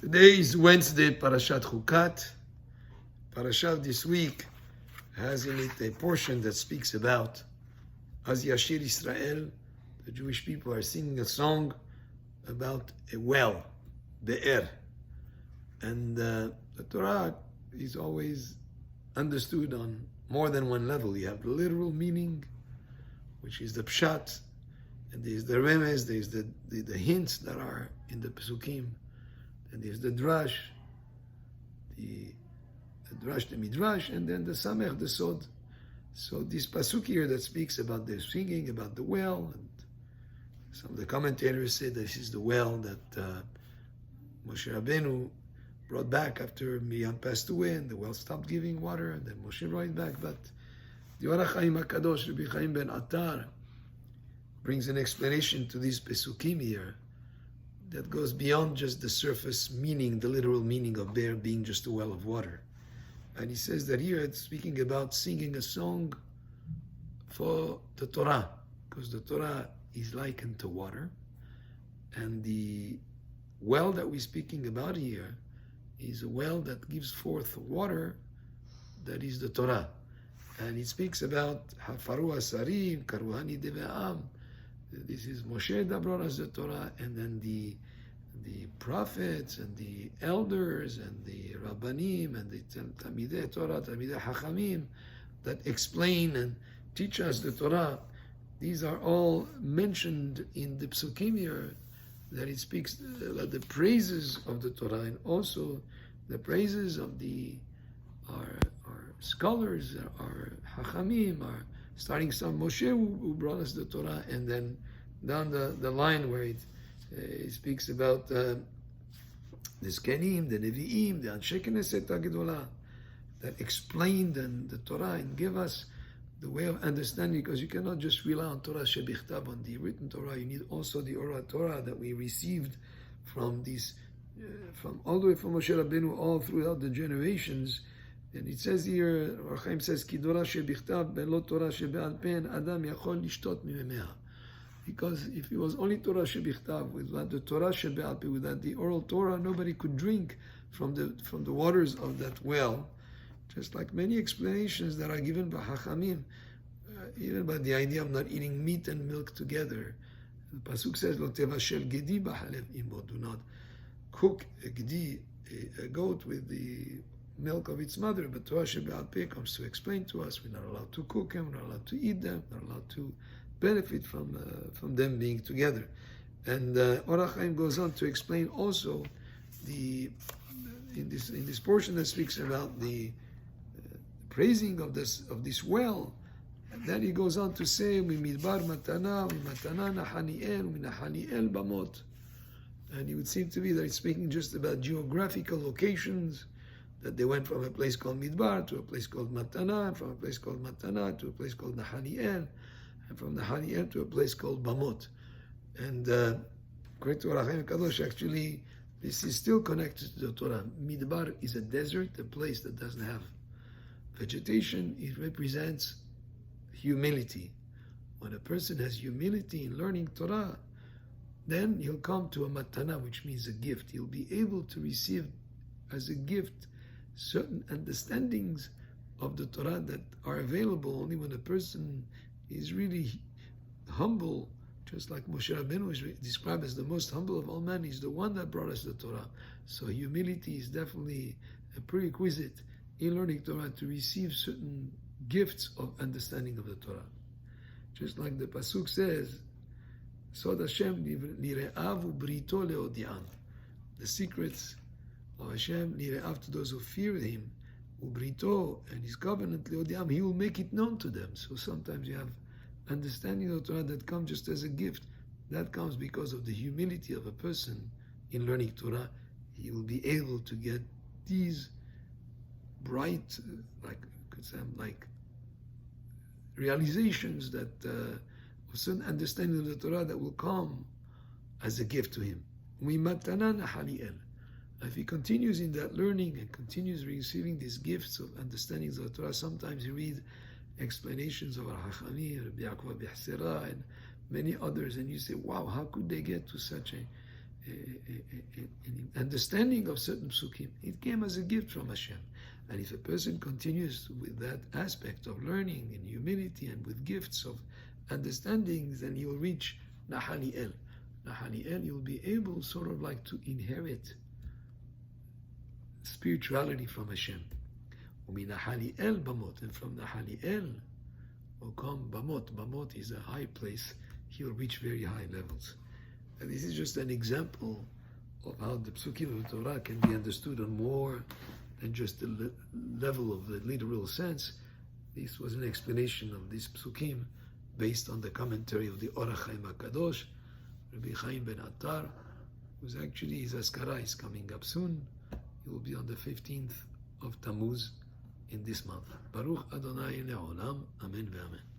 Today is Wednesday, Parashat Chukat. Parashat this week has in it a portion that speaks about Az Yashir Israel. The Jewish people are singing a song about a well, Be'er. And the Torah is always understood on more than one level. You have the literal meaning, which is the pshat, and there's the remes, there's the hints that are in the pesukim, and there's the drash, the drash, the midrash, and then the samech, the sod. So this pasuk here that speaks about the singing, about the well, and some of the commentators say this is the well that Moshe Rabbeinu brought back after Miriam passed away, and the well stopped giving water, and then Moshe brought it back. But the Or HaChaim HaKadosh, Rabbi Chaim ben Attar, brings an explanation to these pesukim here that goes beyond just the surface meaning, the literal meaning of Be'er being just a well of water. And he says that here it's speaking about singing a song for the Torah, because the Torah is likened to water, and the well that we're speaking about here is a well that gives forth water, that is the Torah. And it speaks about Hafaru Asarim, Karuhani Deve'am. This is Moshe that brought us the Torah, and then the prophets and the elders and the Rabbanim and the Talmidei Torah, Talmidei Hachamim that explain and teach us the Torah. These are all mentioned in the Psukim here, that it speaks the praises of the Torah and also the praises of our scholars, our Hachamim, starting from Moshe who brought us the Torah, and then down the line where it speaks about the Zkenim, the Nevi'im, the Anshe Knesset HaGedolah, that explained the Torah and give us the way of understanding, because you cannot just rely on Torah Shebichtav, on the written Torah. You need also the Oral Torah that we received from from all the way from Moshe Rabbeinu all throughout the generations. And it says here, Or HaChaim says, Ki Torah Shebichtav ben lo Torah shebe'al pen Adam yachol lishtot mimemea. Because if it was only Torah Shebichtav, without the Torah Shebe'al Peh, without the oral Torah, nobody could drink from the waters of that well. Just like many explanations that are given by Hachamim, even by the idea of not eating meat and milk together. The pasuk says, "Lo tevashel gedi b'halev imo." Do not cook a gedi, a goat, with the milk of its mother. But Torah Shebe'al Peh comes to explain to us we're not allowed to cook them, we're not allowed to eat them, we're not allowed to benefit from them being together. And Or HaChaim goes on to explain also in this portion that speaks about the praising of this well. And then he goes on to say, "Mimidbar matana, mimatana nahaniel, minahaniel bamot." And it would seem to be that it's speaking just about geographical locations, that they went from a place called Midbar to a place called Matana, and from a place called Matana to a place called Nahaniel, and from Nahaniel to a place called Bamot. And according to Or HaChaim HaKadosh, actually, this is still connected to the Torah. Midbar is a desert, a place that doesn't have vegetation. It represents humility. When a person has humility in learning Torah, then he'll come to a matana, which means a gift. He'll be able to receive as a gift certain understandings of the Torah that are available only when a person is really humble, just like Moshe Rabbeinu is described as the most humble of all men. He's the one that brought us the Torah. So humility is definitely a prerequisite in learning Torah to receive certain gifts of understanding of the Torah. Just like the pasuk says, Sod Hashem lire'av u'brito le'odi'am. The secrets of Hashem lire'av, to those who fear Him, u'brito, and His covenant le'odi'am, He will make it known to them. So sometimes you have understanding of the Torah that comes just as a gift. That comes because of the humility of a person in learning Torah. He will be able to get these bright, like realizations that a certain understanding of the Torah that will come as a gift to him. If he continues in that learning and continues receiving these gifts of understandings of the Torah, sometimes you read explanations of Al-Hachami, Rabbi Yaakov Bihsera, and many others, and you say, wow, how could they get to such an understanding of certain psukim. It came as a gift from Hashem. And if a person continues with that aspect of learning in humility and with gifts of understanding, then he will reach Nahaliel. Nahaliel, you'll be able sort of like to inherit spirituality from Hashem. Uminahaliel bamot, and from Nahaliel will come bamot. Bamot is a high place. He'll reach very high levels. And this is just an example of how the psukim of the Torah can be understood on more than just the level of the literal sense. This was an explanation of this psukim based on the commentary of the Orach Chaim HaKadosh, Rabbi Chaim ben Attar, who's actually, his Askara is coming up soon. It will be on the 15th of Tammuz in this month. Baruch Adonai Le'olam. Amen ve'amen.